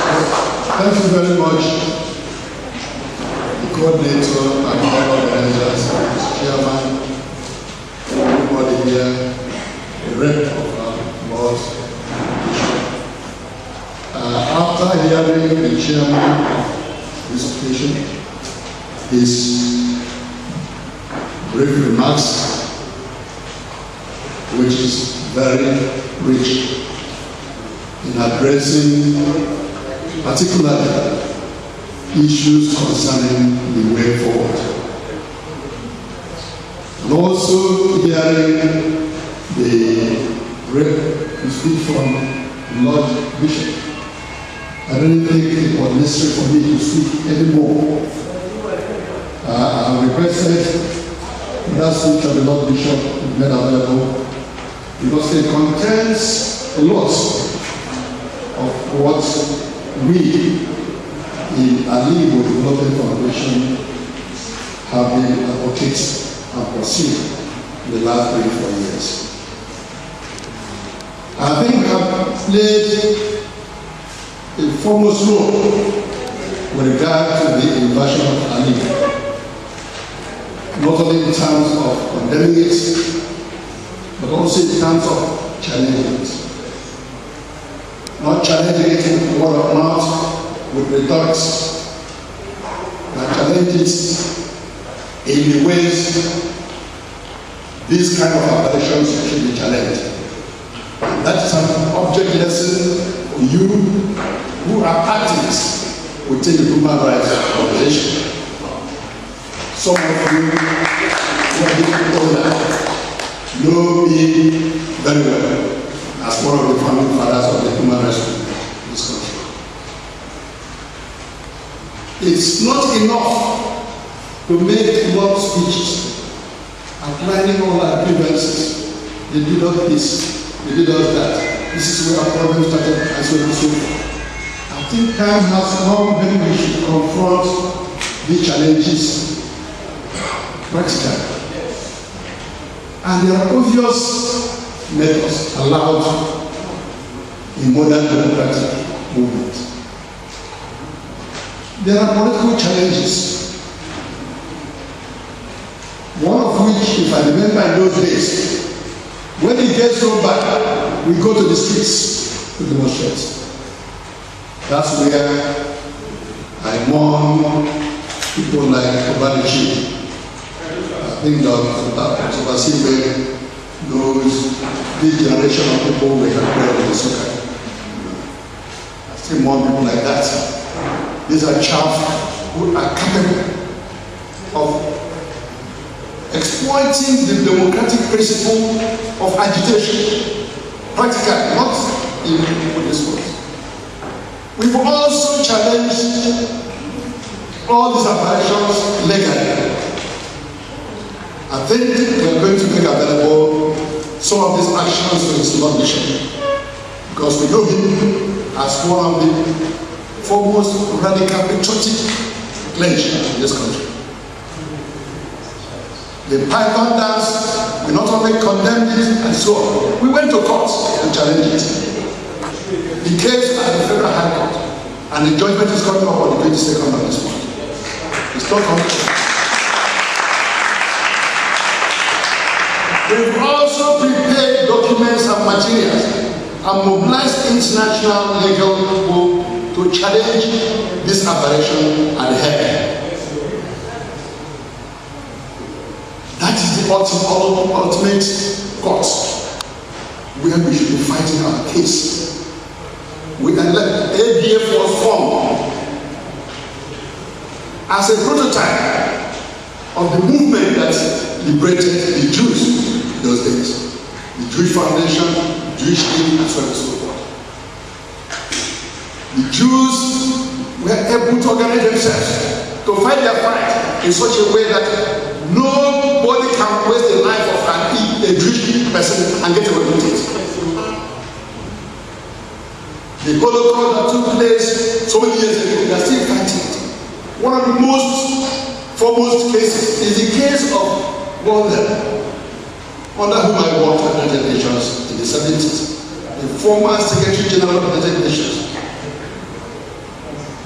Thank you very much, the coordinator and the organizers, the chairman, everybody here, the rep of our board. After hearing the chairman of this occasion, his brief remarks, which is very rich in addressing particularly issues concerning the way forward. And also hearing the speech from Lord Bishop, I don't think it was necessary for me to speak anymore. I requested that speech of the Lord Bishop made available because it contains a lot of what we in Alibo Development Foundation have been advocating and pursuing in the last 3-4 years. I think we have played a foremost role with regard to the invasion of Alibo, not only in terms of condemning it, but also in terms of challenging it. Not challenging it with word of mouth, with rhetorics, but challenges in the ways these kind of aberrations should be challenged. And that is an object lesson for you who are activists within the human rights organization. Some of you who are getting older know me very well as one of the founding fathers of the human rights movement in this country. It's not enough to make long speeches outlining all our grievances. They did all this, they did all that. This is where our problem started, and so on and so forth. I think time has come when we should confront the challenges practically. And there are obvious methods allowed in modern democratic movement. There are political challenges, one of which, if I remember in those days, when it gets so bad, we go to the streets to demonstrate. That's where I mourn people like Obadichi. I think that Obasibe knows this generation of people we have bred in the soccer. I still mourn people like that. These are chaff who are capable of exploiting the democratic principle of agitation, practically, not in this way. We've also challenged all these aberrations legally. I think we're going to make available some of these actions to his Lord Bishop, because we know him as one of the foremost radical patriotic clergy in this country. The Python dance, we not only condemned it and so on, we went to court to challenge it. The case at the Federal High Court, and the judgment is coming up on the 22nd of this month. It's not coming. We've also prepared documents and materials and mobilized international legal people to challenge this aberration at the head. That is the ultimate court where we should be fighting our case. ADF was formed as a prototype of the movement that liberated the Jews in those days. The Jewish Foundation, Jewish League, and so on and so forth. The Jews were able to organize themselves to fight their fight in such a way that nobody can waste the life of a Jewish person and get away with it. The Holocaust that took place so many years ago, they are still fighting it. One of the most foremost cases is the case of Walden, under whom I worked at the United Nations in the 70s, the former Secretary General of the United Nations.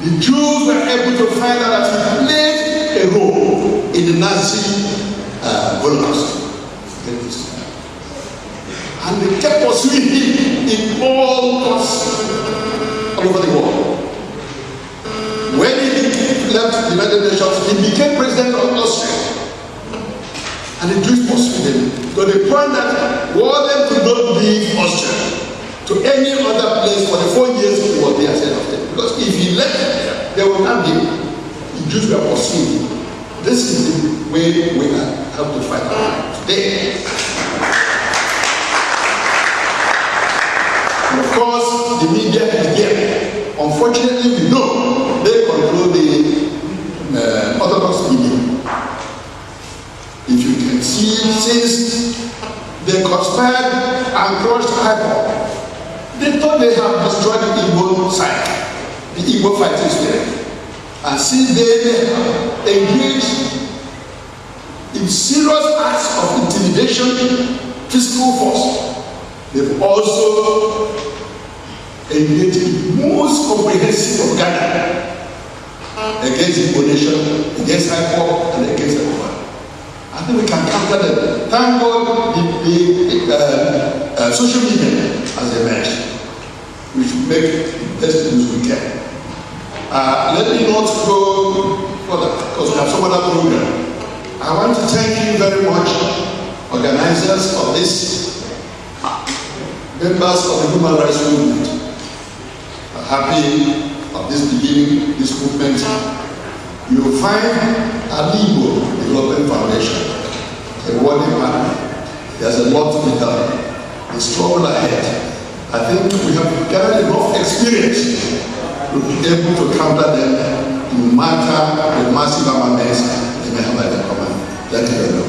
The Jews were able to find out that he played a role in the Nazi Holocaust. And they kept pursuing him in all courts all over the world. When he left the United Nations, he became president of Austria. And the Jews pursued him to the point that war them could not leave Austria to any other place for the 4 years he was there as head of state. Because if he left there, they would have him. The Jews were pursuing him. This is the way we have to fight our life today. Of course, the media is there. Unfortunately, we know they control the Orthodox media. If you can see, since they conspired and crushed IPOB, they thought they had destroyed the Igbo side, the Igbo fighting spirit. And since they have engaged in serious acts of intimidation, physical force, they've also engaged in most comprehensive propaganda against the Igbo nation, against IPOB, and against everyone. I think we can counter them. Thank God the social media has emerged. We should make the best use we can. Let me not go further because we have some other program. I want to thank you very much, organizers of this, members of the human rights movement. I'm happy of this beginning, this movement. You will find Igbo Development Foundation a worthy partner. There's a lot to be done. The struggle ahead. I think we have gathered enough experience to be able to counter them no matter the massive armaments they may have at the command. Thank you very much.